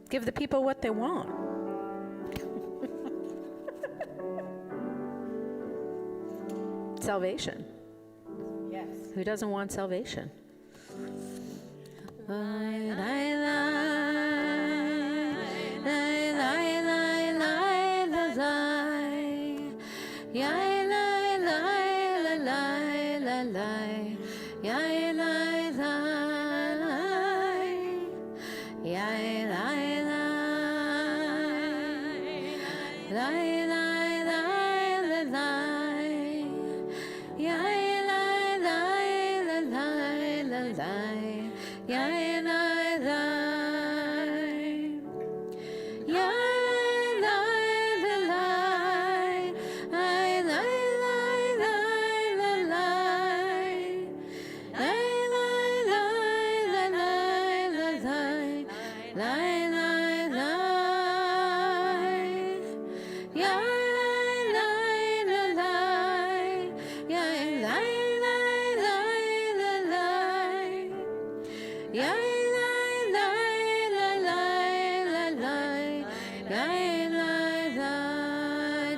Give the people what they want. Salvation. Yes. Who doesn't want salvation?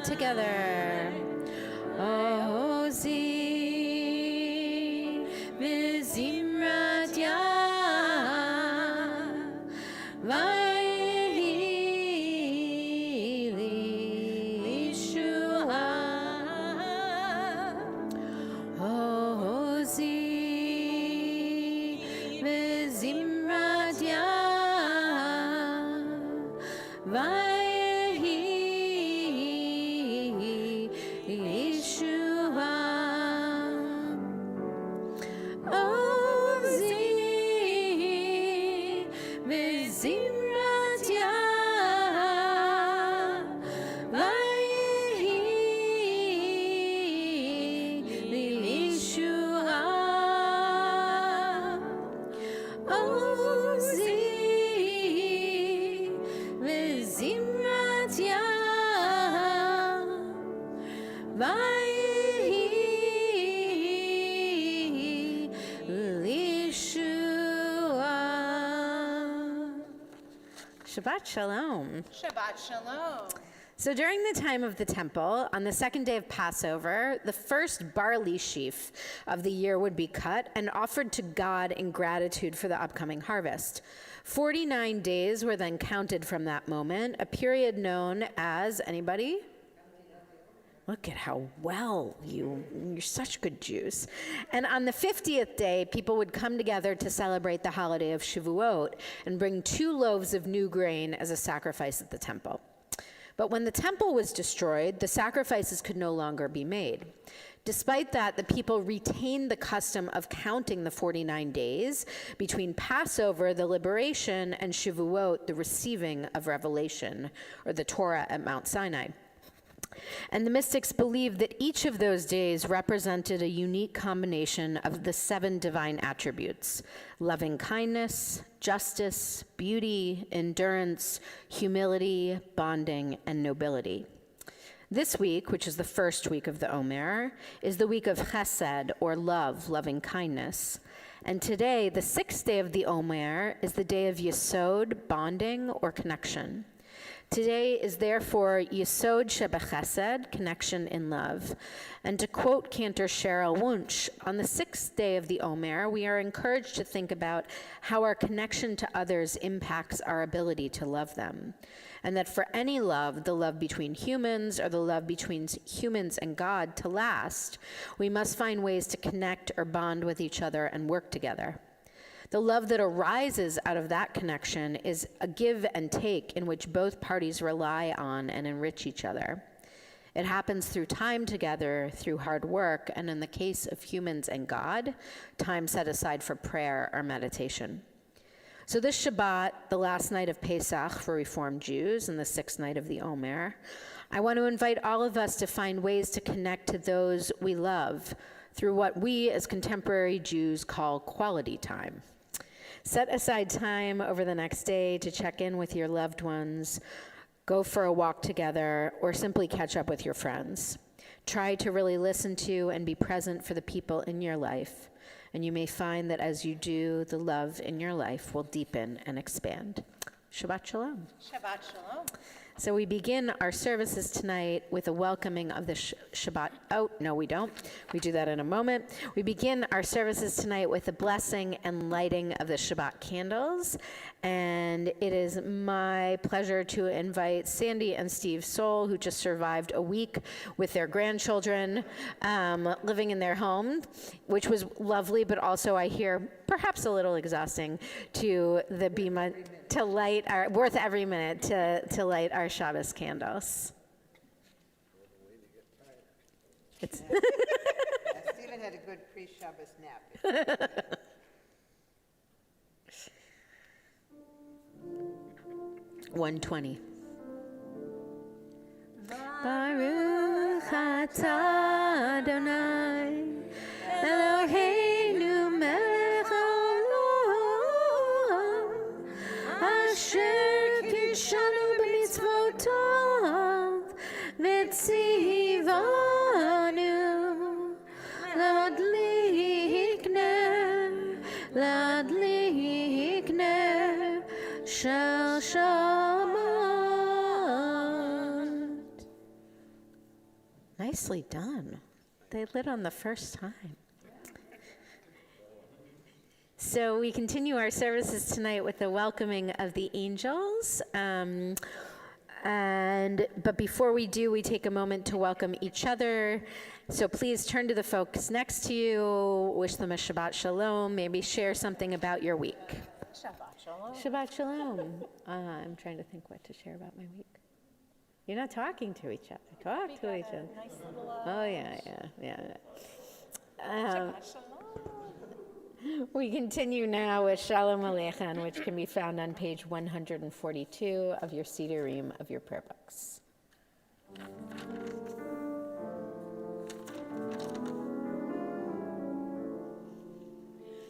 Together. Ozi v'zimrat vayhi lishua. Ozi v'zimrat vayhi Shabbat Shalom. Shabbat Shalom. So during the time of the temple, on the second day of Passover, the first barley sheaf of the year would be cut and offered to God in gratitude for the upcoming harvest. 49 days were then counted from that moment, a period known as, anybody? Look at how well you're such good Jews. And on the 50th day, people would come together to celebrate the holiday of Shavuot and bring 2 loaves of new grain as a sacrifice at the temple. But when the temple was destroyed, the sacrifices could no longer be made. Despite that, the people retained the custom of counting the 49 days between Passover, the liberation, and Shavuot, the receiving of revelation, or the Torah at Mount Sinai. And the mystics believed that each of those days represented a unique combination of the 7 divine attributes: loving kindness, justice, beauty, endurance, humility, bonding, and nobility. This week, which is the first week of the Omer, is the week of Chesed, or love, loving kindness. And today, the 6th day of the Omer, is the day of Yesod, bonding, or connection. Today is therefore Yesod Shebechesed, connection in love. And to quote Cantor Cheryl Wunsch, on the 6th day of the Omer, we are encouraged to think about how our connection to others impacts our ability to love them. And that for any love, the love between humans or the love between humans and God, to last, we must find ways to connect or bond with each other and work together. The love that arises out of that connection is a give and take in which both parties rely on and enrich each other. It happens through time together, through hard work, and in the case of humans and God, time set aside for prayer or meditation. So this Shabbat, the last night of Pesach for Reformed Jews and the 6th night of the Omer, I want to invite all of us to find ways to connect to those we love through what we as contemporary Jews call quality time. Set aside time over the next day to check in with your loved ones, go for a walk together, or simply catch up with your friends. Try to really listen to and be present for the people in your life, and you may find that as you do, the love in your life will deepen and expand. Shabbat Shalom. Shabbat Shalom. So we begin our services tonight with a welcoming of the Shabbat. Oh, no, we don't. We do that in a moment. We begin our services tonight with a blessing and lighting of the Shabbat candles. And it is my pleasure to invite Sandy and Steve Soul, who just survived a week with their grandchildren, living in their home, which was lovely, but also I hear perhaps a little exhausting, to the Bima, to light our, worth every minute to light our Shabbos candles. It's Stephen had a good pre-Shabbos nap. 1:20. Baruch atah Adonai Eloheinu melech haolam asher kidshanu b'mitzvotav v'tzivanu ladlik ner shel Shabbat. Nicely done. They lit on the first time. So we continue our services tonight with the welcoming of the angels. But before we do, we take a moment to welcome each other. So please turn to the folks next to you, wish them a Shabbat Shalom, maybe share something about your week. Shabbat Shalom. Shabbat Shalom. I'm trying to think what to share about my week. You're not talking to each other. Talk to each other. Nice little Oh, yeah. Shabbat Shalom. We continue now with Shalom Aleichem, which can be found on page 142 of your Sidurim of your prayer books.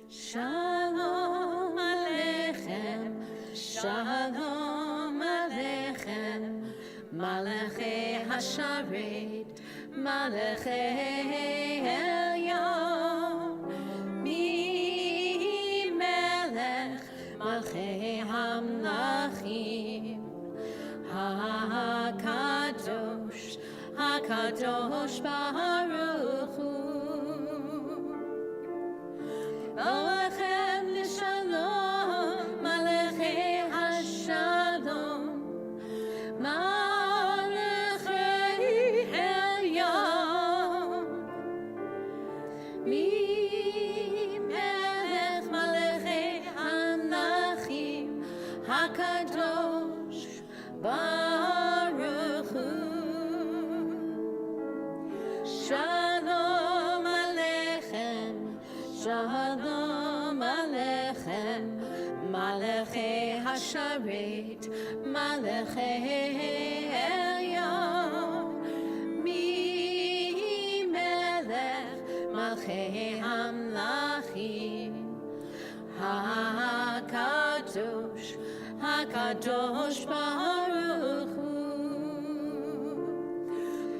Shalom Aleichem, Shalom Aleichem, Malachei Hasharet, Malachei Elyon, Mi Melech, Malchei Hamlachim, HaKadosh, HaKadosh Baruch Hu. Olechem l'shalom, Malachei Hashalom, Malachei Elyon, Mi Melech Malachei Hamlachim, HaKadosh Baruch Hu. Shalom Aleichem, Shalom Aleichem, Malachei Hasharet, Malachei Elyon, Mi Melech Malchei Hamlachim, HaKadosh, HaKadosh Baruch Hu.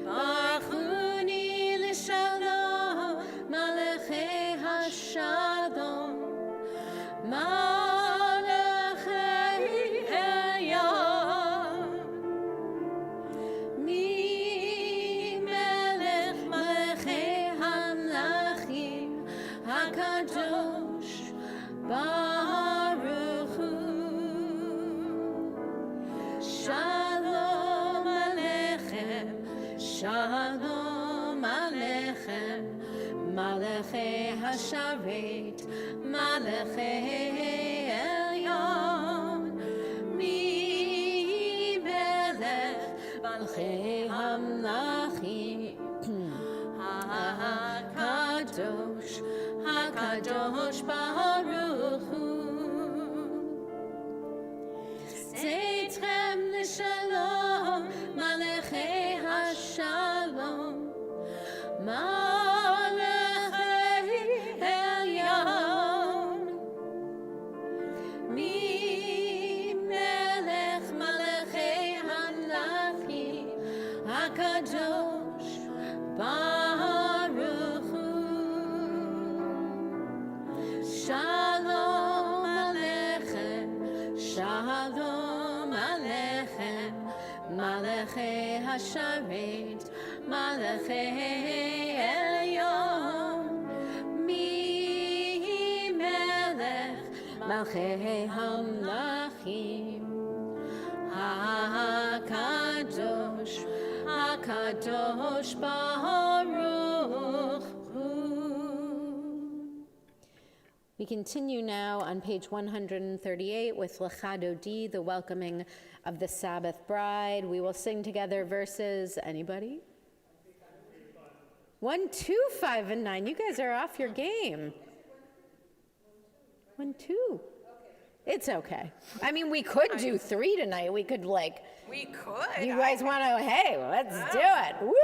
Baruchuni l'shalom, Malachei Hashalom, Malachei Elyon, Mi Melech Malachei Hamlachim, HaKadosh Baruch Hu. Shalom Aleichem, Shalom Aleichem, Malachei Hasharet, Malachei Elyon, Mi Melech Malachei Hamlachim, HaKadosh, HaKadosh Baruch Hu. Tzeitrem l'shalom, Malachei Hashalom, Malachei Elyon, Mi Melech Malachei Hamlachim, HaKadosh Baruch Hu. Shalom Aleichem, Shalom Malachei Hasharet, Malachei Elyon, Mi Melech, Malchei Hamlachim, HaKadosh, HaKadosh Baruch Hu. We continue now on page 138 with Lecha Dodi, the welcoming of the Sabbath bride. We will sing together verses, anybody? 1, 2, 5, and 9. You guys are off your game. 1, 2. It's okay. I mean, we could do 3 tonight. We could We could. you guys want to, hey, let's do it. Woo!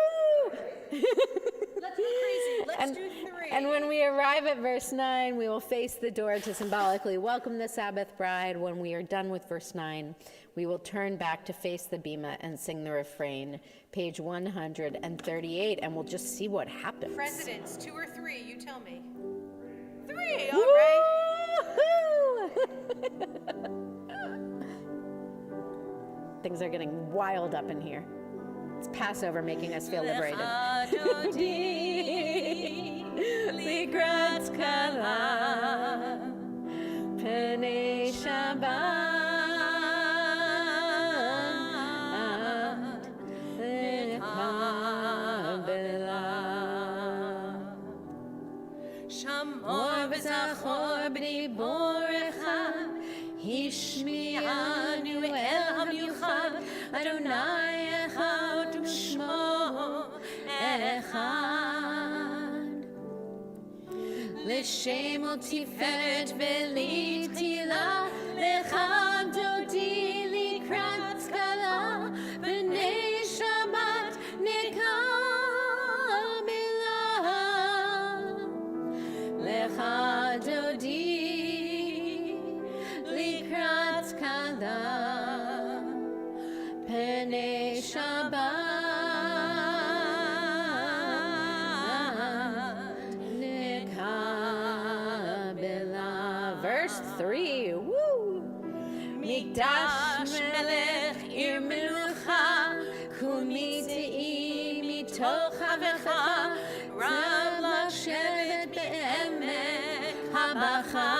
Let's go crazy. Let's do 3. And when we arrive at verse 9, we will face the door to symbolically welcome the Sabbath bride. When we are done with verse 9, we will turn back to face the bima and sing the refrain, page 138, and we'll just see what happens. Presidents, 2 or 3, you tell me. 3, all right. Woo-hoo! Things are getting wild up in here. It's Passover making us feel liberated. Likrat kala, Penei Shabbat, Lekabela. Shamor v'zachor b'nei borecha, Hishmi'anu el hamiuchad, Adonai echad u'shmo echad. L'shem u'tiferet v'litchila, Lecha Dodi likrat skala, B'nei Shabbat nekabela. Lecha Dodi likrat skala, B'nei Shabbat nekabela. Verse 3, woo! Mikdash melech ir melucha, kumitei mitoch havecha, rav l'shevet be'emek habacha.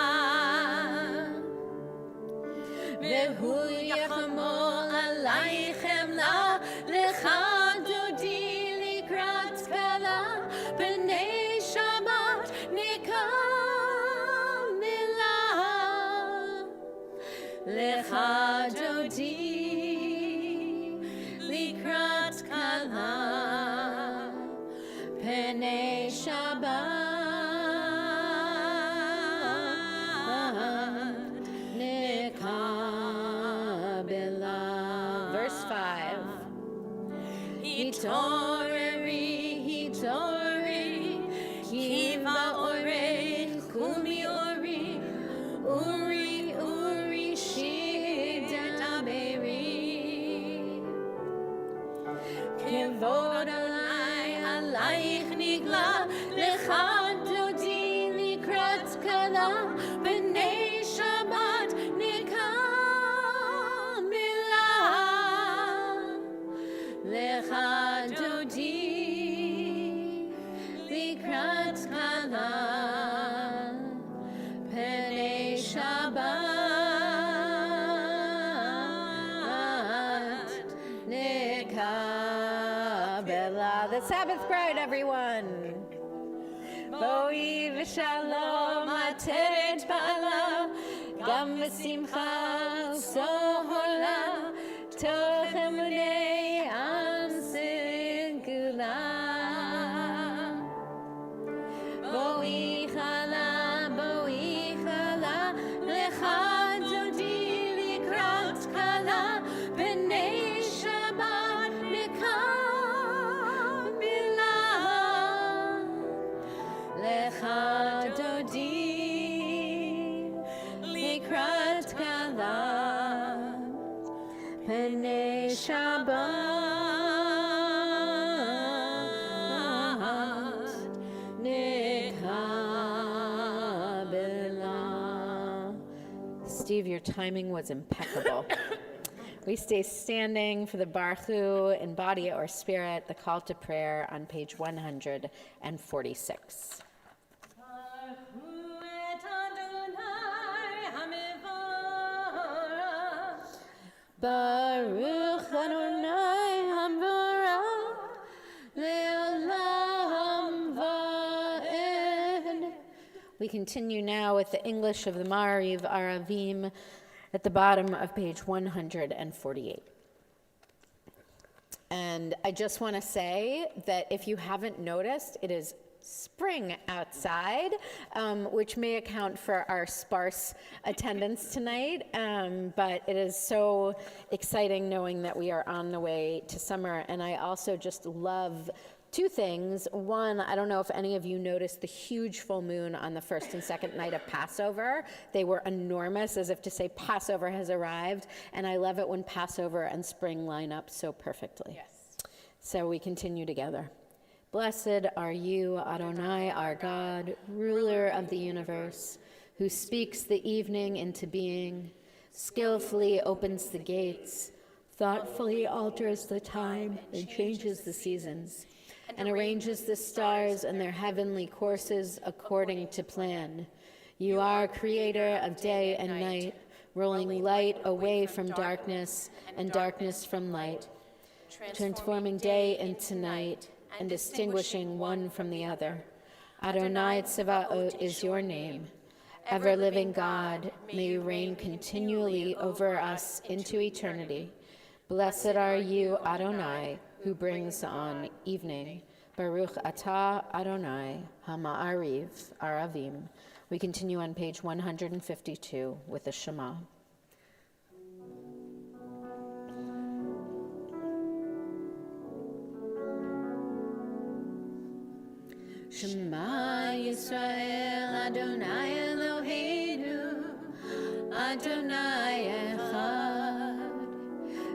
Vehu yachamol aleichem la, lecha dodi likrat skala, b'nei Shabbat nekabela. Lecha dodi likrat skala, b'nei Shabbat nekabela. Verse 5. Hitoreri, hitoreri, kiva orech, kumi ori, uri, uri, shidet aberi. Kevod alai, alaich nigla, lecha dodi likrat kala, b'nei Shabbat nekabela. Lecha dodi likrat kala, B'nei Shabbat nekabela. The Sabbath bride, everyone. Boi v'shalom ateret ba'ala, gam v'simcha u'sohola, toch emunei am sigula. Boi chala, lecha dodi likrat kala, b'nei Shabbat nekabela. Lecha dodi likrat kala, b'nei Shabbat nekabela. Steve, your timing was impeccable. We stay standing for the Baruch in body or spirit, the call to prayer on page 146. Baruch Adonai Hamvorach Le'olam Va'ed. We continue now with the English of the Ma'ariv Aravim at the bottom of page 148. And I just want to say that if you haven't noticed, it is spring outside, which may account for our sparse attendance tonight, but it is so exciting knowing that we are on the way to summer. And I also just love two things. One, I don't know if any of you noticed the huge full moon on the first and second night of Passover. They were enormous, as if to say Passover has arrived. And I love it when Passover and spring line up so perfectly. Yes. So we continue together. Blessed are you, Adonai, our God, ruler of the universe, who speaks the evening into being, skillfully opens the gates, thoughtfully alters the time and changes the seasons, and arranges the stars and their heavenly courses according to plan. You are creator of day and night, rolling light away from darkness and darkness from light, transforming day into night, and distinguishing one from the other. Adonai Tsevaot is your name. Ever-living God, may you reign continually over us into eternity. Blessed are you, Adonai, who brings on evening. Baruch atah Adonai, Hama'ariv Aravim. We continue on page 152 with the Shema. Shema Yisrael, Adonai Eloheinu, Adonai Echad.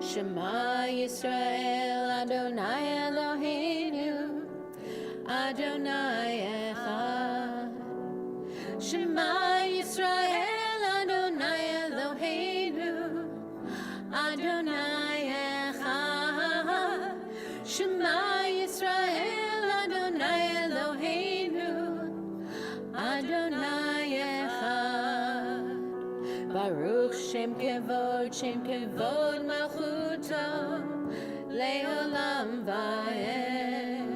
Shema Yisrael, Adonai Eloheinu, Adonai Echad. Shema Yisrael, Adonai Eloheinu, Adonai Echad. Shema Yisrael, Adonai Eloheinu, Adonai Echad. Baruch Shem Kevod Malchuto, Le'olam Va'ed.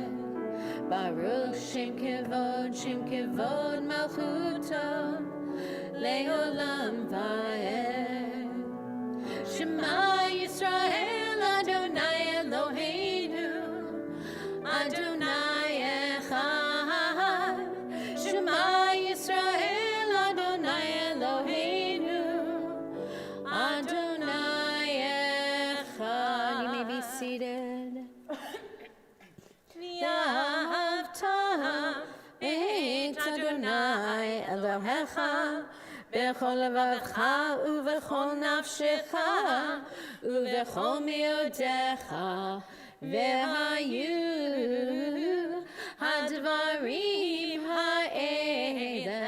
Baruch Shem Kevod Malchuto, Le'olam Va'ed. Shema Yisrael, Adonai Eloheinu, Adonai Echad. Shema Yisrael, Adonai Eloheinu, Adonai Echad. You may be seated. V'ahavta et Adonai Elohecha b'chol levavecha u'v'chol nafshecha u'v'chol miotecha v'hayu hadvarim ha'ele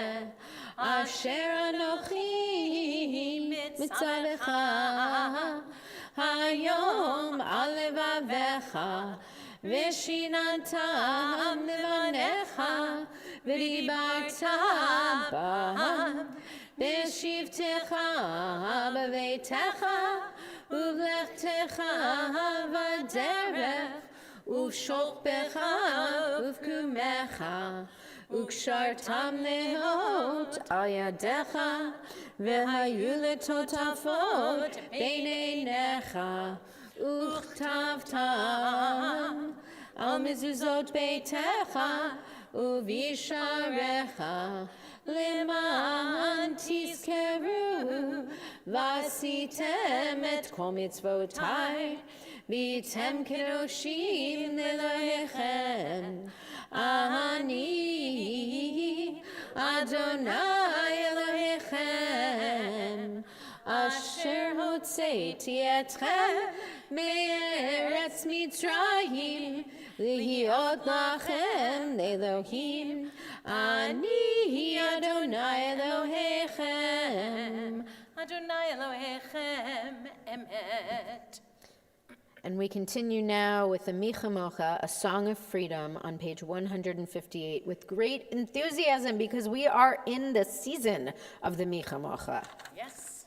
asher anochi mitzavecha hayom al levavecha v'shinantam levanecha v'dibarta bam b'shivtecha b'veitecha uvlechtecha v'derech uv'shokpecha uv'kumecha וקשרתם נאות על ידיך, והיו לטוטפות בין עיניך, וכתבתם על מזוזות ביתך ובשעריך, למען תזכרו ועשיתם את כל מצוותיי, והייתם קדושים לאלוהיכם. אני אדוני אלוהיכם, אשר הוצאתי אתכם מארץ מצרים, להיות לכם לאלוהים. אני אדוני אלוהיכם, Adonai Elohechem emet. And we continue now with the Micha Mocha, a song of freedom, on page 158, with great enthusiasm because we are in the season of the Micha Mocha. Yes.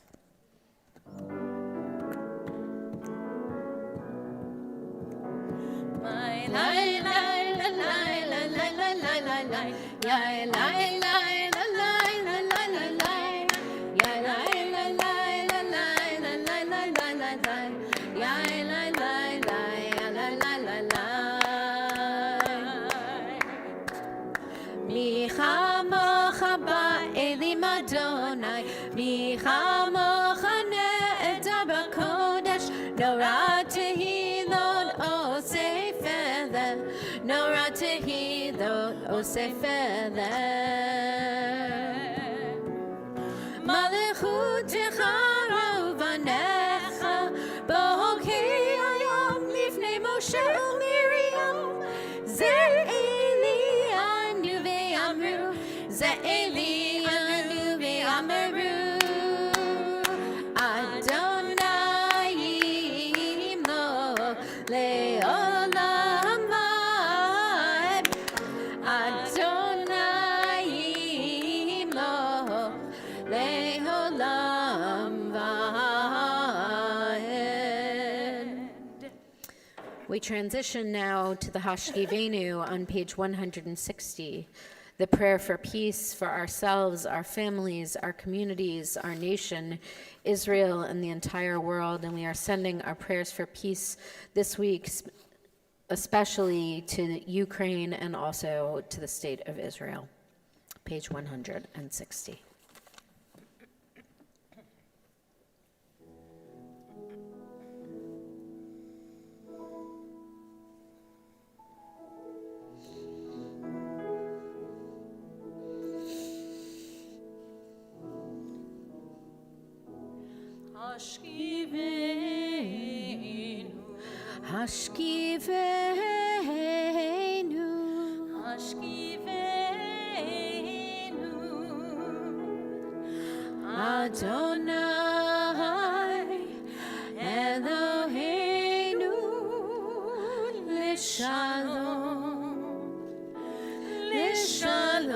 Micha mocha ba'elim Adonai, micha mocha ne'edah b'kodesh, nora tehilot osei feather, nora tehilot osei feather. Malechutecha rovanecha, bohokei hayom lifnei Moshe u'Miriam, ze'eli anu ve'amru, ze'eli anu ve'amru, Adonai yimloch le'olam va'ed, Adonai yimloch le'olam va'ed. We transition now to the Hashkivenu on page 160, the prayer for peace for ourselves, our families, our communities, our nation, Israel, and the entire world. And we are sending our prayers for peace this week, especially to Ukraine and also to the state of Israel. Page 160. Hashkivenu, Hashkivenu, Adonai Eloheinu Lishalom, Lishalom,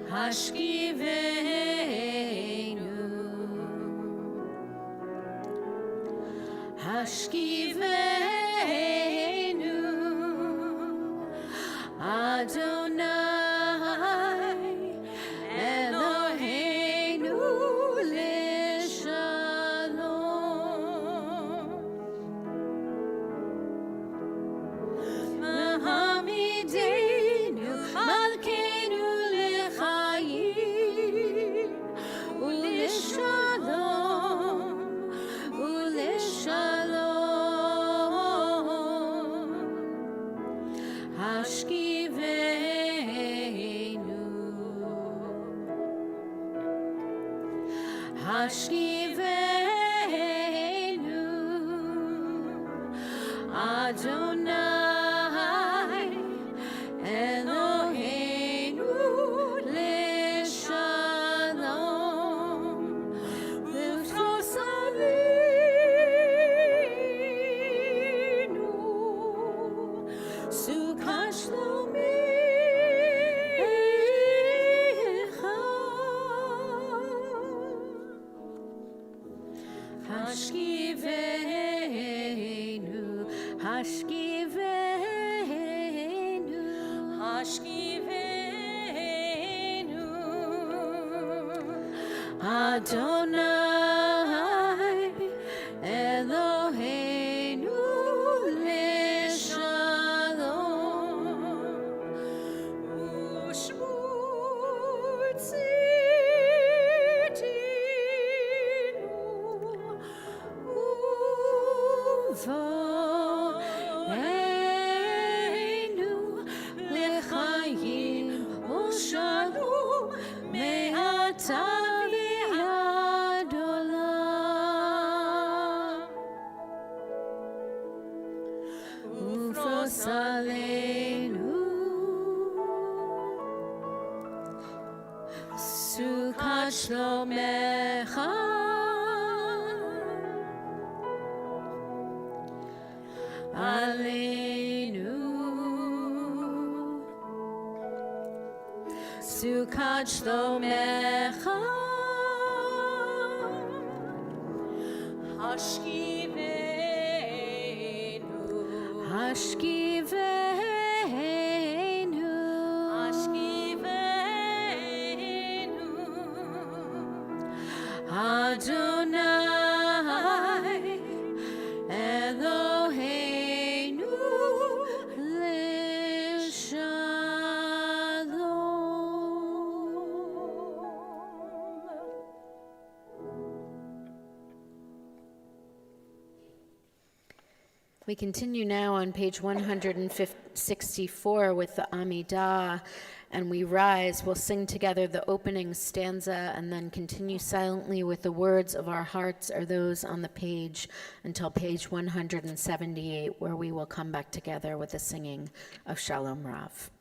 Hashkivenu, Hashkivenu, Adonai Eloheinu Lishalom, Mahamidenu Malkeinu Lechayim Ulishalom, Ulishalom, Hashkivenu, Hashkivenu, Adonai Eloheinu Lishalom, Lufros Aleinu, Sukkah Shlomecha, Hashkivenu, Hashkivenu, Hashkivenu, Adonai Eloheinu Lishalom, Ushmut Tzidkenu, Uvoenu Lechayim Ushalom Me'ata v'ad olam, Ufros aleinu Sukkot Shlomecha. Aleinu. Sukkot Shlomecha. Hashkivenu. Hashkivenu. Hashkivenu. Adonai Eloheinu L'Shalom. We continue now on page 164 with the Amidah, and we rise. We'll sing together the opening stanza and then continue silently with the words of our hearts or those on the page until page 178, where we will come back together with the singing of Shalom Rav.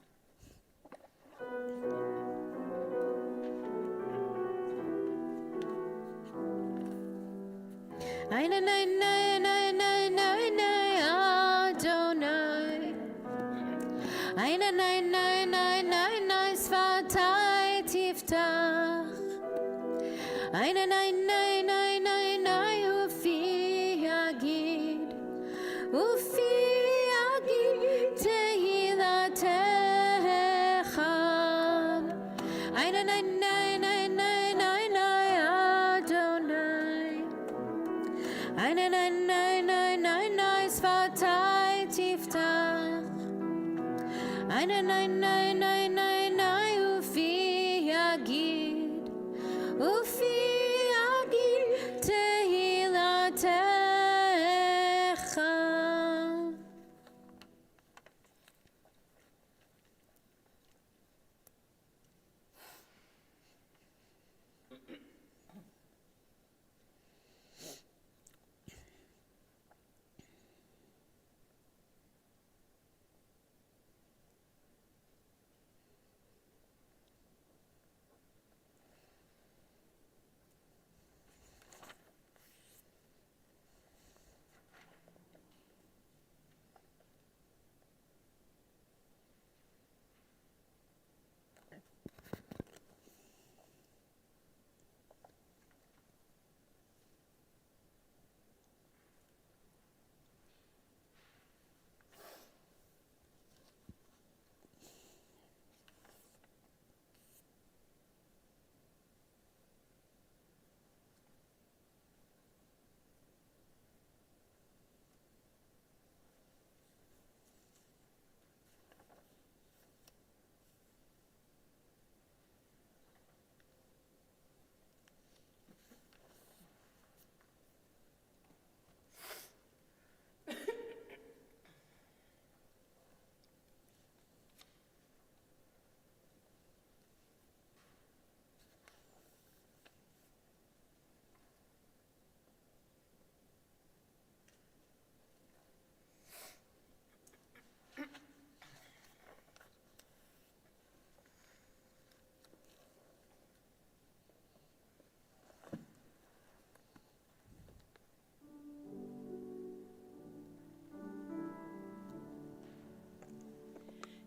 Adonai. Sfatai tiftach. Ufi agid tehilatecha. Adonai. Sfatai tiftach. Ufi agid tehilatecha.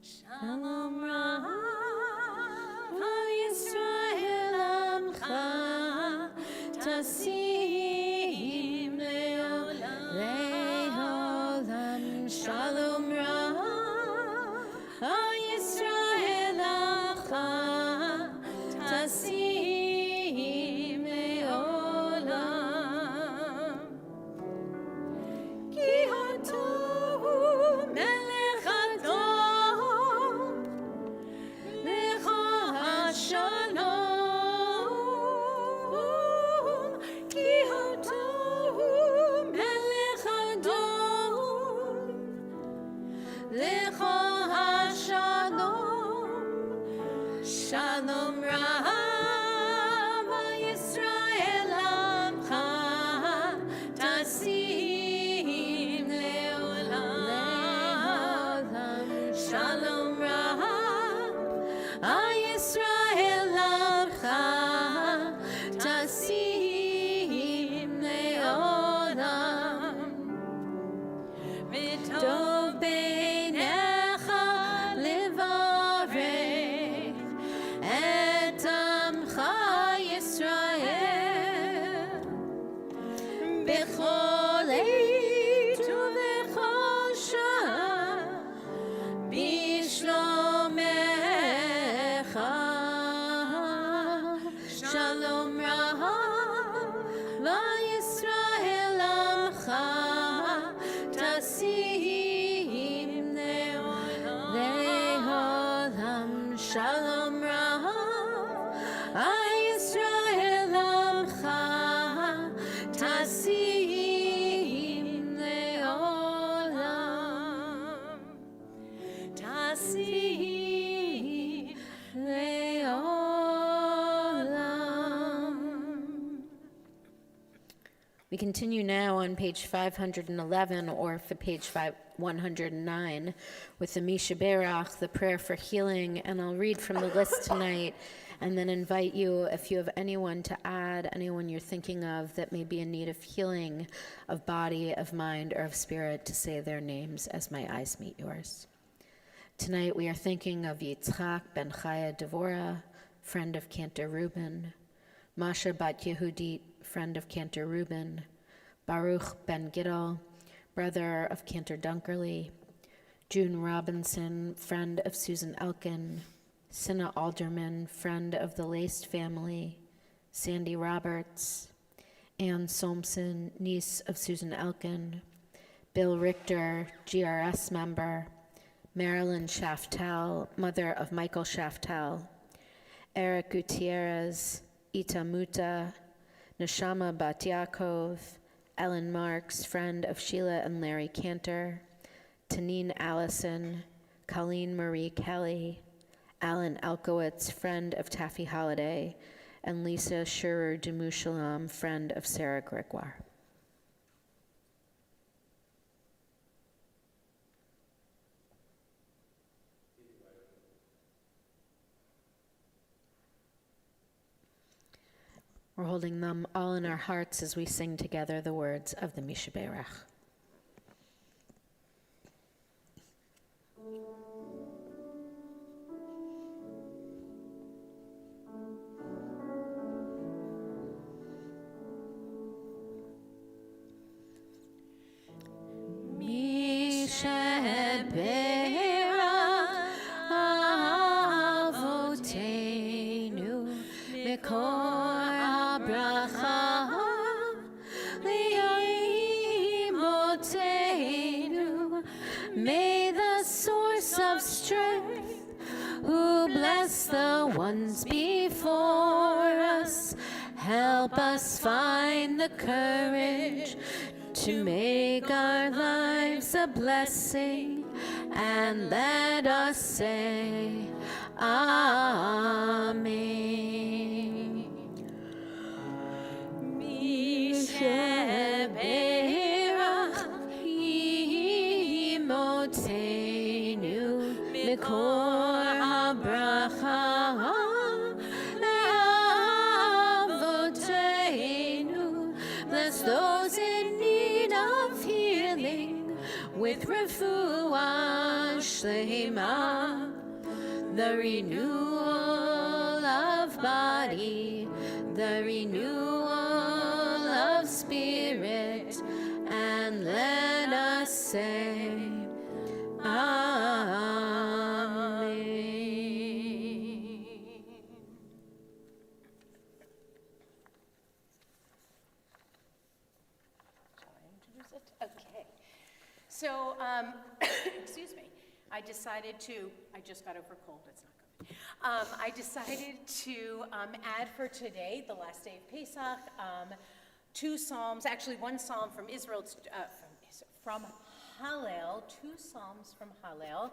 Shalom Rav, Yisrael Amcha, Tasim Leolam. Shalom Rav, Yisrael Amcha, Tasim Leolam. Ki hatohu melech adom, lecha hashalom. Ki hatohu melech adom, lecha hashalom. Shalom Rav, Yisrael Amcha, Tasim Leolam. Shalom Rav, Yisrael Amcha. Shalom Rav, Vayisrael Amcha, Tasim Le'olam. Shalom Rav, Vayisrael Amcha, Tasim Le'olam. Tasim Le'olam. We continue now on page 511, or for page 109, with the Misha Berach, the prayer for healing. And I'll read from the list tonight, and then invite you, if you have anyone to add, anyone you're thinking of that may be in need of healing, of body, of mind, or of spirit, to say their names as my eyes meet yours. Tonight we are thinking of Yitzchak ben Chaya Devora, friend of Cantor Reuben, Masha bat Yehudit, friend of Cantor Reuben, Baruch ben Giddel, brother of Cantor Dunkerley, June Robinson, friend of Susan Elkin, Cinna Alderman, friend of the Laced family, Sandy Roberts, Ann Solmson, niece of Susan Elkin, Bill Richter, GRS member, Marilyn Shaftel, mother of Michael Shaftel, Eric Gutierrez, Ita Muta, Neshama Bat Yaakov, Ellen Marks, friend of Sheila and Larry Cantor, Tanine Allison, Colleen Marie Kelly, Alan Elkowitz, friend of Taffy Holiday, and Lisa Shurer Demushalam, friend of Sarah Gregoire. We're holding them all in our hearts as we sing together the words of the Misha Berach. Misha Berach Avotenu Mikor May the source of strength, who bless the ones before us, help us find the courage to make our lives a blessing, and let us say, Amen. Mikor habracha le'avoteinu. Bless those in need of healing with refuah shlema, the renewal of body, the renewal of spirit, and let us say, Okay. So, excuse me. I just got over a cold, it's not good. I decided to add for today, the last day of Pesach, two psalms, actually one psalm from Israel, from Hallel, two psalms from Hallel.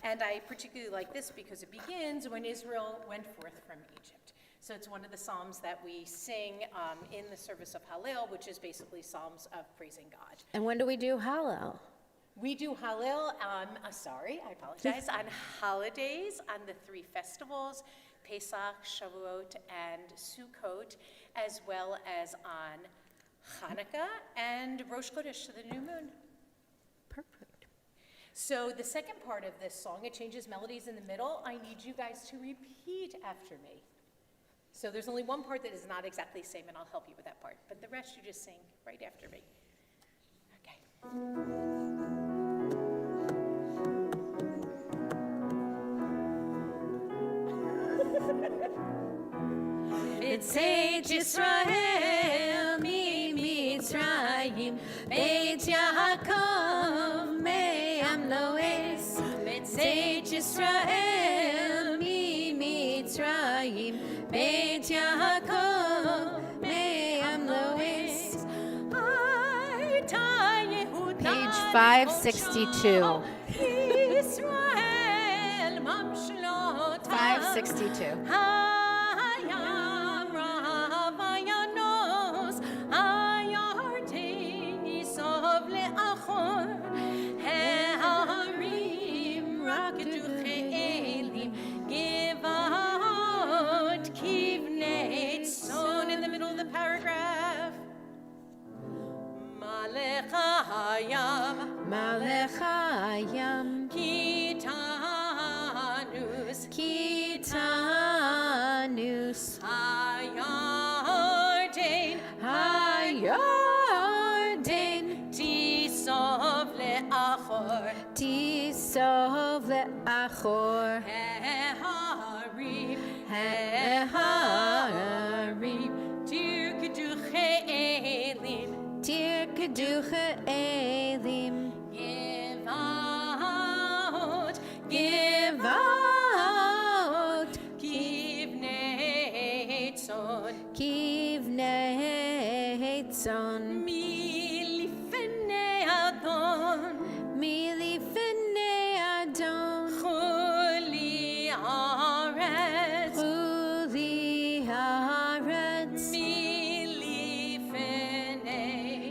And I particularly like this because it begins when Israel went forth from Egypt. So it's one of the psalms that we sing in the service of Hallel, which is basically psalms of praising God. And when do we do Hallel? We do Hallel, I apologize, on holidays, on the three festivals, Pesach, Shavuot, and Sukkot, as well as on Hanukkah and Rosh Chodesh, the new moon. Perfect. So the second part of this song, it changes melodies in the middle. I need you guys to repeat after me. So there's only one part that is not exactly the same, and I'll help you with that part. But the rest you just sing right after me. Okay. בצאת ישראל ממצרים, בית יעקב מעם לועס. בצאת ישראל ממצרים, בית יעקב מעם לועס. הייתה יהודה Page 562. ישראל ממשלות 562. הים רב הינוס, הירדן יסוב לאחור, ההרים רקדו כאלים, גבעות כבני צאן. In the middle of the paragraph, מלך הים, מלך הים, קיטנוס, קיטנוס, הירדן, הירדן, תיסוב לאחור, תיסוב לאחור, ההרים, ההרים, תרקדו כאלים, תרקדו כאלים, גבעות, גבעות, כבני צאן, כבני צאן, מלפני אדון, מלפני אדון, חולי הארץ, חולי הארץ,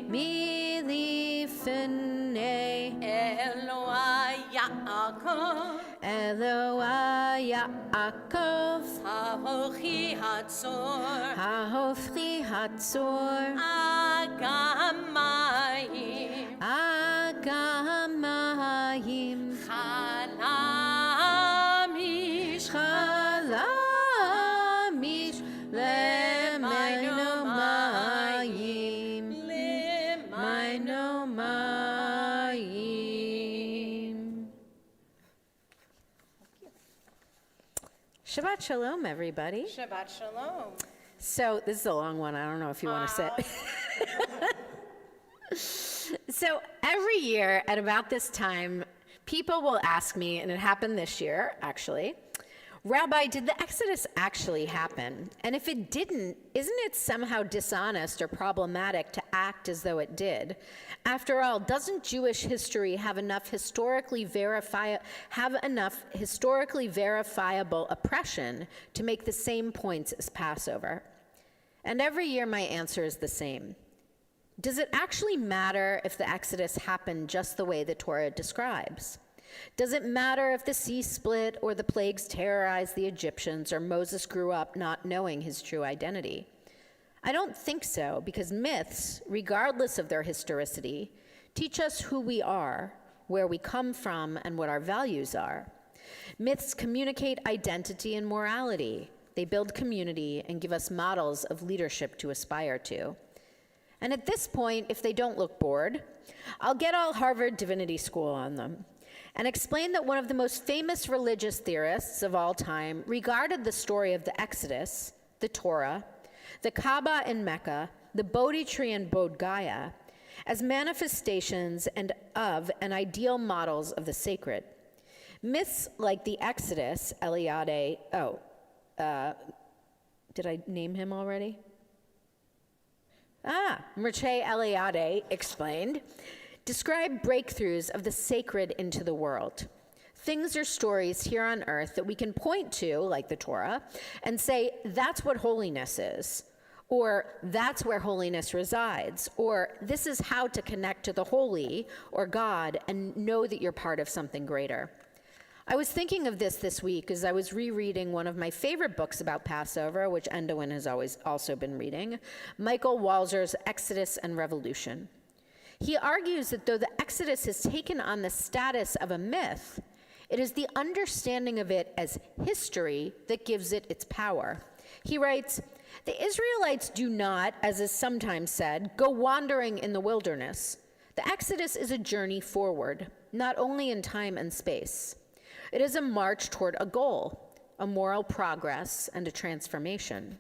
מלפני אלוהי יעקב, אלוהי יעקב, ההוכי הצור, ההופכי הצור, אגם מים, אגם מים, חלמיש, חלמיש, למינו מים, למינו מים. Shabbat Shalom, everybody. Shabbat Shalom. So this is a long one. I don't know if you want to sit. So every year at about this time, people will ask me, and it happened this year, actually, Rabbi, did the Exodus actually happen? And if it didn't, isn't it somehow dishonest or problematic to act as though it did? After all, doesn't Jewish history have enough historically verifiable oppression to make the same points as Passover? And every year my answer is the same. Does it actually matter if the Exodus happened just the way the Torah describes? Does it matter if the sea split or the plagues terrorized the Egyptians or Moses grew up not knowing his true identity? I don't think so, because myths, regardless of their historicity, teach us who we are, where we come from, and what our values are. Myths communicate identity and morality. They build community and give us models of leadership to aspire to. And at this point, if they don't look bored, I'll get all Harvard Divinity School on them and explain that one of the most famous religious theorists of all time regarded the story of the Exodus, the Torah, the Kaaba in Mecca, the Bodhi tree in Bodh Gaya, as manifestations and ideal models of the sacred. Myths like the Exodus, Eliade, did I name him already? Mircea Eliade explained, describe breakthroughs of the sacred into the world. Things or stories here on earth that we can point to, like the Torah, and say, that's what holiness is, or that's where holiness resides, or this is how to connect to the holy, or God, and know that you're part of something greater. I was thinking of this week as I was rereading one of my favorite books about Passover, which Endowin has always also been reading, Michael Walzer's Exodus and Revolution. He argues that though the Exodus has taken on the status of a myth, it is the understanding of it as history that gives it its power. He writes, the Israelites do not, as is sometimes said, go wandering in the wilderness. The Exodus is a journey forward, not only in time and space. It is a march toward a goal, a moral progress, and a transformation.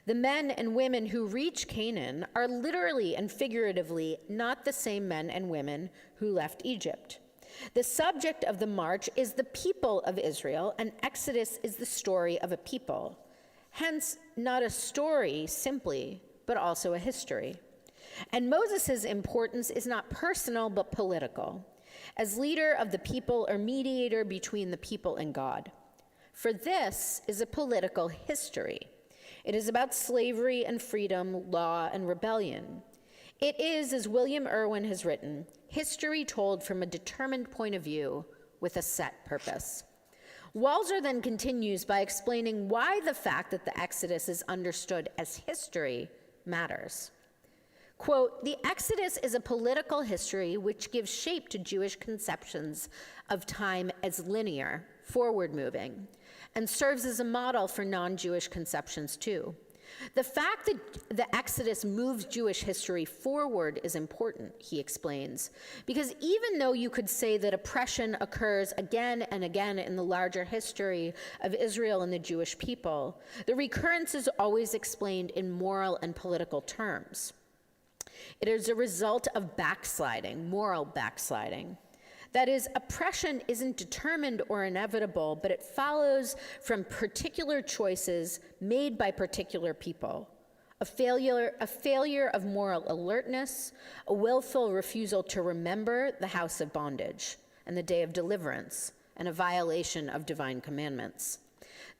The men and women who reach Canaan are literally and figuratively not the same men and women who left Egypt. The subject of the march is the people of Israel, and Exodus is the story of a people. Hence, not a story simply, but also a history. And Moses' importance is not personal, but political, as leader of the people or mediator between the people and God. For this is a political history. It is about slavery and freedom, law and rebellion. It is, as William Irwin has written, history told from a determined point of view with a set purpose. Walzer then continues by explaining why the fact that the Exodus is understood as history matters. Quote, "The Exodus is a political history which gives shape to Jewish conceptions of time as linear, forward-moving, and serves as a model for non-Jewish conceptions too. The fact that the Exodus moves Jewish history forward is important," he explains, because even though you could say that oppression occurs again and again in the larger history of Israel and the Jewish people, the recurrence is always explained in moral and political terms. It is a result of backsliding, moral backsliding. That is, oppression isn't determined or inevitable, but it follows from particular choices made by particular people. A failure of moral alertness, a willful refusal to remember the house of bondage and the day of deliverance, and a violation of divine commandments.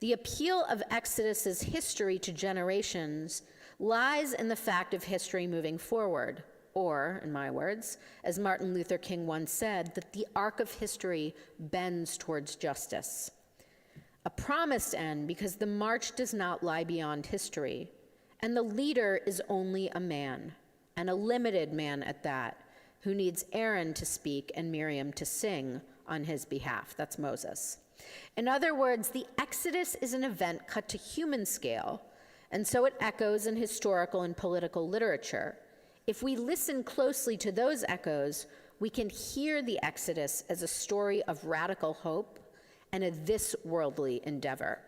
The appeal of Exodus's history to generations lies in the fact of history moving forward, or, in my words, as Martin Luther King once said, that the arc of history bends towards justice. A promised end because the march does not lie beyond history, and the leader is only a man, and a limited man at that, who needs Aaron to speak and Miriam to sing on his behalf. That's Moses. In other words, the Exodus is an event cut to human scale, and so it echoes in historical and political literature. If we listen closely to those echoes, we can hear the Exodus as a story of radical hope and a this-worldly endeavor.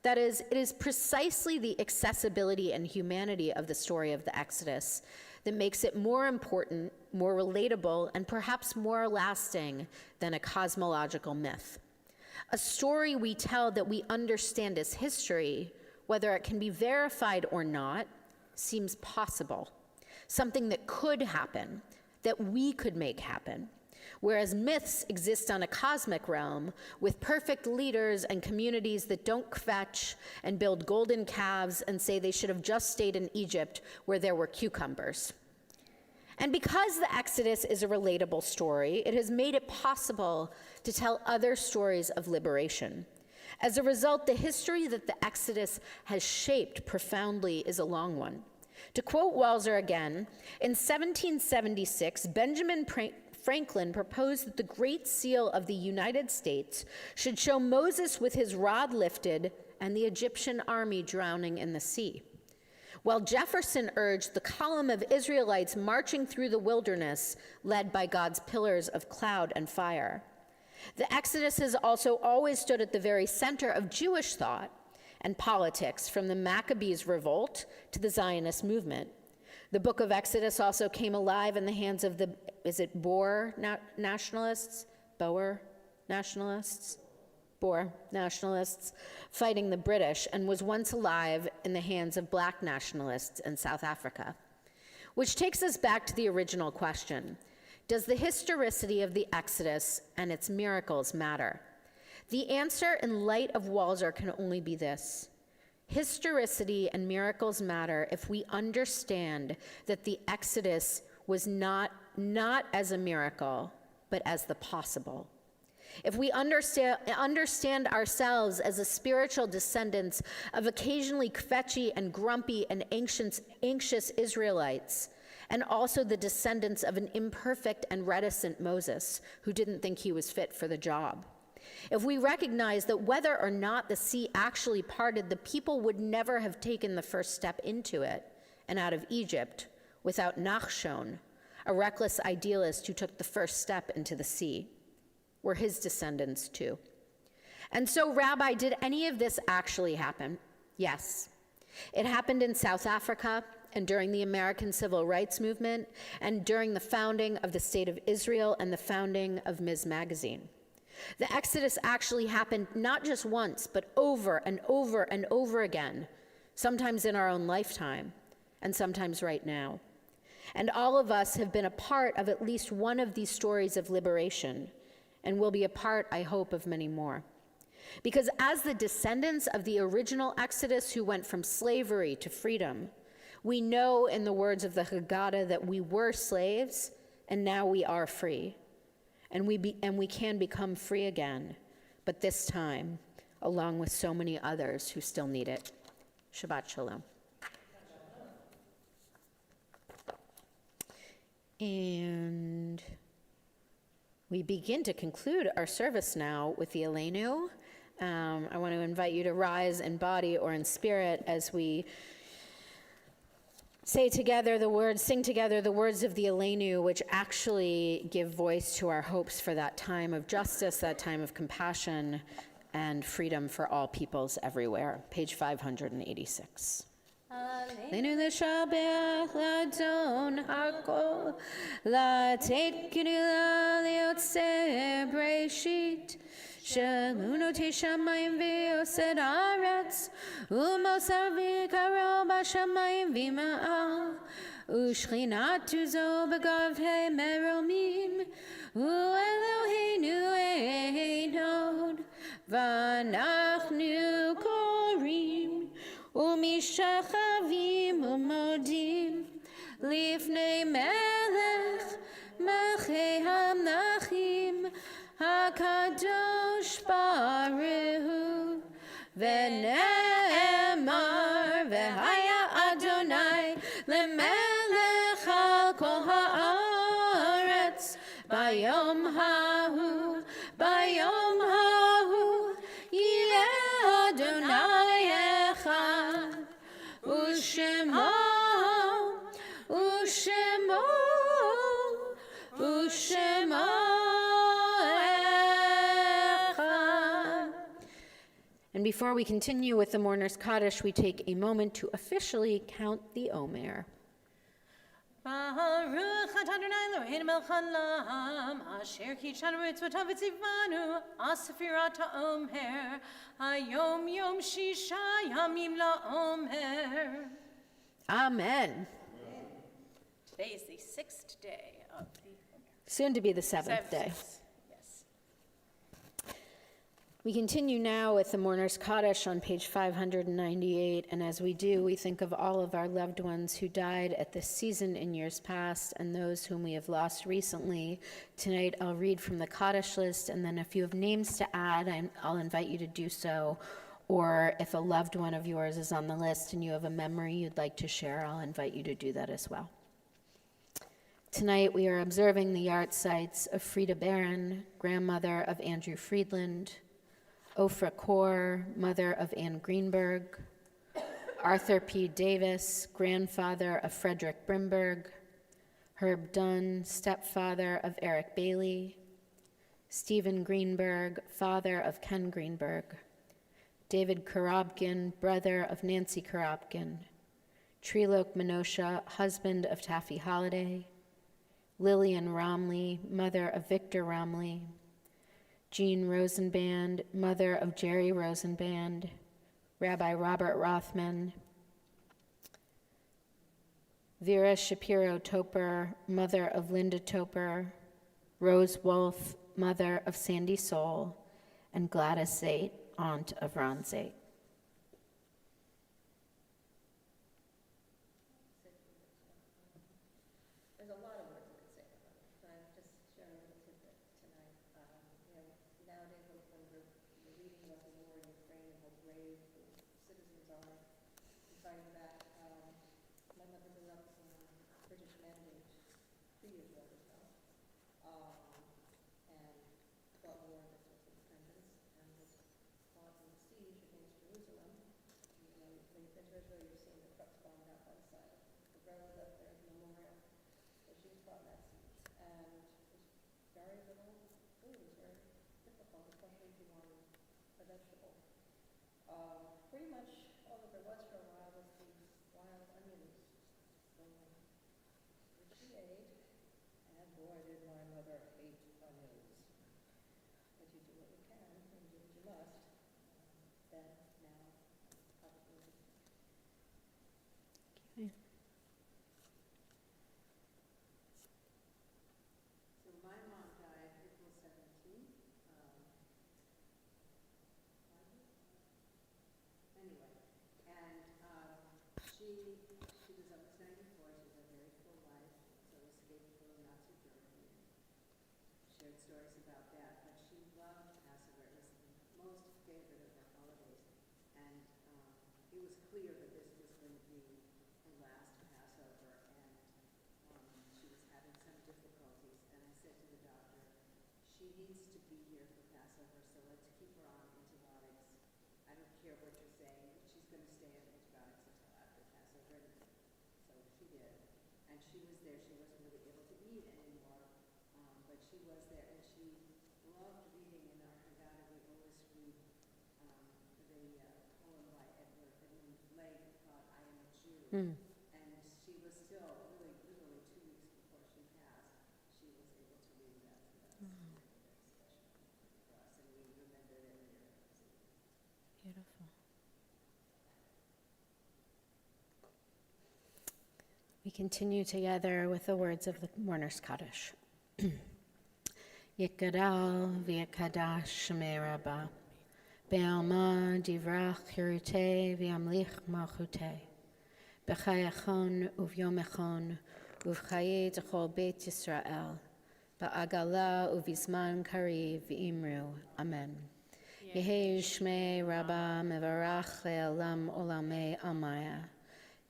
That is, it is precisely the accessibility and humanity of the story of the Exodus that makes it more important, more relatable, and perhaps more lasting than a cosmological myth. A story we tell that we understand as history, whether it can be verified or not, seems possible. Something that could happen, that we could make happen. Whereas myths exist on a cosmic realm with perfect leaders and communities that don't kvetch and build golden calves and say they should have just stayed in Egypt where there were cucumbers. And because the Exodus is a relatable story, it has made it possible to tell other stories of liberation. As a result, the history that the Exodus has shaped profoundly is a long one. To quote Walzer again, in 1776, Benjamin Franklin proposed that the Great Seal of the United States should show Moses with his rod lifted and the Egyptian army drowning in the sea, while Jefferson urged the column of Israelites marching through the wilderness led by God's pillars of cloud and fire. The Exodus has also always stood at the very center of Jewish thought and politics, from the Maccabees' revolt to the Zionist movement. The book of Exodus also came alive in the hands of the, Boer nationalists, fighting the British, and was once alive in the hands of black nationalists in South Africa. Which takes us back to the original question: does the historicity of the Exodus and its miracles matter? The answer in light of Walzer can only be this: historicity and miracles matter if we understand that the Exodus was not as a miracle, but as the possible. If we understand ourselves as the spiritual descendants of occasionally kvetchy and grumpy and anxious Israelites, and also the descendants of an imperfect and reticent Moses who didn't think he was fit for the job. If we recognize that whether or not the sea actually parted, the people would never have taken the first step into it and out of Egypt without Nachshon, a reckless idealist who took the first step into the sea. We're his descendants too. And so, Rabbi, did any of this actually happen? Yes. It happened in South Africa and during the American Civil Rights Movement and during the founding of the State of Israel and the founding of Ms. Magazine. The Exodus actually happened not just once, but over and over and over again, sometimes in our own lifetime and sometimes right now. And all of us have been a part of at least one of these stories of liberation and will be a part, I hope, of many more. Because as the descendants of the original Exodus who went from slavery to freedom, we know in the words of the Haggadah that we were slaves and now we are free. And we can become free again, but this time, along with so many others who still need it. Shabbat Shalom. And we begin to conclude our service now with the Aleinu. I want to invite you to rise in body or in spirit as we sing together the words of the Aleinu, which actually give voice to our hopes for that time of justice, that time of compassion, and freedom for all peoples everywhere. Page 586. Aleinu l'shabach l'adon hakol, l'tet gdula liotzer breshit, sheluno tishamayim v'yosed aretz, umosar v'karo b'shamayim v'ma'al, u'shchinatu zo b'gavhei meromim, u'Eloheinu einod, v'anachnu korim, ומשחבים ומודים לפני מלך מלכי המלכים הקדוש ברוך הוא ונאמר והיה אדוני למלך על כל הארץ ביום ההוא יהיה אדוני אחד ושמו echad. And before we continue with the Mourner's Kaddish, we take a moment to officially count the Omer. Baruch atah Adonai Eloheinu melech haolam, asher kitshanu mitzvotav v'tzivanu, asfirat ha'omer, hayom yom shisha yamim la'omer. Amen. Today is the 6th day of the Omer. Soon to be the seventh day. Yes. We continue now with the Mourner's Kaddish on page 598, and as we do, we think of all of our loved ones who died at this season in years past and those whom we have lost recently. Tonight, I'll read from the Kaddish list, and then if you have names to add, I'll invite you to do so, or if a loved one of yours is on the list and you have a memory you'd like to share, I'll invite you to do that as well. Tonight, we are observing the yard sites of Frida Barron, grandmother of Andrew Friedland, Ofra Kaur, mother of Anne Greenberg, Arthur P. Davis, grandfather of Frederick Brimberg, Herb Dunn, stepfather of Eric Bailey, Stephen Greenberg, father of Ken Greenberg, David Korobkin, brother of Nancy Korobkin, Trilok Menosha, husband of Taffy Holiday, Lillian Romley, mother of Victor Romley, Jean Rosenband, mother of Jerry Rosenband, Rabbi Robert Rothman, Vera Shapiro Toper, mother of Linda Toper, Rose Wolf, mother of Sandy Soul, and Gladys Zait, aunt of Ron Zait. Pretty much all that there was for a while was shade, and boy, did my mother hate onions. But you do what you can, and do what you must. Then, now, probably. So my mom died April 17th. Anyway, and she was almost 94. She had a very full life. So escaped from Nazi Germany. Shared stories about that, but she loved Passover. It was the most favorite of her holidays, and it was clear that this was going to be her last Passover, and she was having some difficulties. And I said to the doctor, she needs to be here for Passover, so let's keep her on antibiotics. I don't care what you're saying, but she's going to stay on antibiotics until after Passover. So she did, and she was there. She wasn't really able to eat anymore, but she was there, and she loved reading in our Haggadah. We always read the poem by Edmund Blake called "I Am a Jew," and she was still literally 2 weeks before she passed. She was able to read that to us. It was very special for us, and we remember it every year. Beautiful. We continue together with the words of the Mourner's Kaddish. Yikadal v'yakadash shemei Rabbah, be'alma divrach hirute v'yamlich malchute, b'chayachon uvyomechon uv'chaye d'chol beit Yisrael, ba'agala uv'izman kariv v'imru. Amen. Yehi shmei Rabbah mevarach le'olam olamei amaya,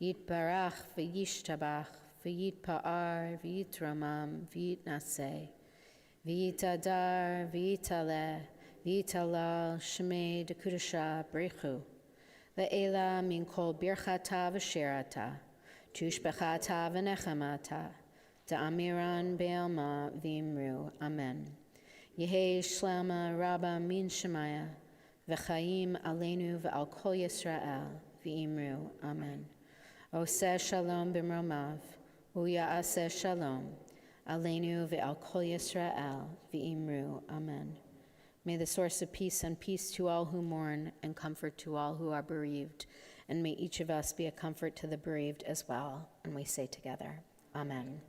yitbarach v'yishtabach v'yitpa'ar v'yitramam v'yitnaseh, v'yitadar v'yitaleh v'yitalal shmei dekudasha brechu, le'ela min kol birchata v'shirata, tushbechata v'nechamata, da'amiran be'alma v'imru. Amen. Yehi shlama Rabbah min shemaya, v'chaim aleinu v'al kol Yisrael v'imru. Amen. Oseh shalom b'mromav, u'ya'aseh shalom, aleinu v'al kol Yisrael v'imru. Amen. May the source of peace send peace to all who mourn and comfort to all who are bereaved, and may each of us be a comfort to the bereaved as well. And we say together, Amen.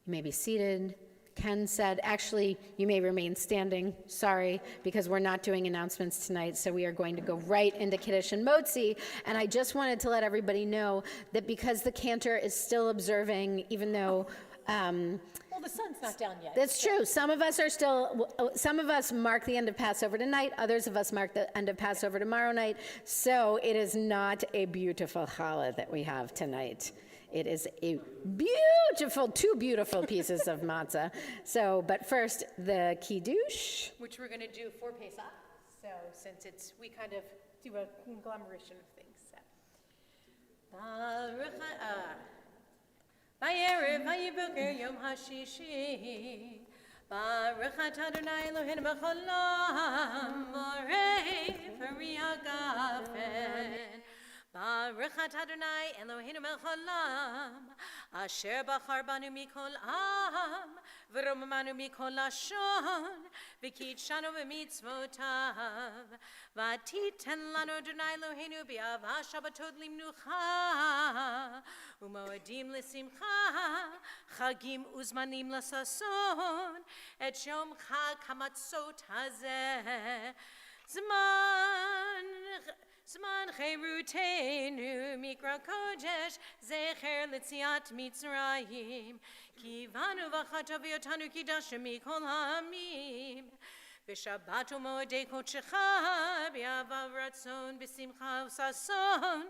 You may be seated. Ken said, actually, you may remain standing, sorry, because we're not doing announcements tonight, so we are going to go right into Kiddush and Motzi. And I just wanted to let everybody know that because the cantor is still observing, even though... Well, the sun's not down yet. That's true. Some of us mark the end of Passover tonight, others of us mark the end of Passover tomorrow night, so it is not a beautiful challah that we have tonight. It is a two beautiful pieces of matzah. So, but first, the kiddush. Which we're going to do for Pesach. So since we kind of do a conglomeration of things. So. Va'erev va'yiboker yom hashishi, Baruch atah Adonai Eloheinu b'chol olam, borei peri hagafen. Baruch atah Adonai Eloheinu b'chol olam, asher bachar banu mikol am, v'romamanu mikol lashon, v'kidshanu b'mitzvotav, v'titen lanu Adonai Eloheinu b'avah shabbatot limnucha, u'moadim l'simcha, chagim uzmanim l'sason, et yom chag hamatzot hazeh, Zman cherutenu mikra kodesh zecher litziat Mitzrayim kivanu v'chata v'yotanu kidashim mikol ha'amim v'shabbat u'moedei kodeshecha b'yava v'ratzon b'simcha v'sason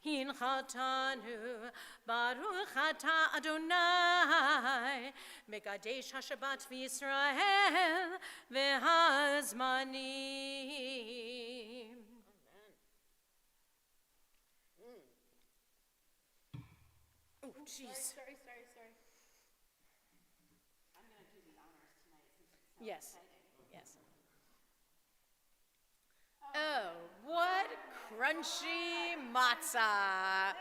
hinchatanu baruch atah Adonai mekadesh ha'shabbat v'Yisrael v'hazmanim. Oh, jeez. Sorry. I'm going to do the honors tonight since it's so Yes. exciting. Yes. Oh, what crunchy matzah.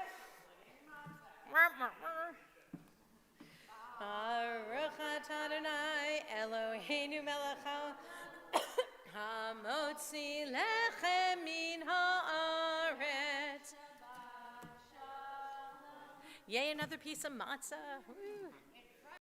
Baruch atah Adonai Eloheinu melech hamotzi lechem min haaretz. Yay, another piece of matzah. Woo.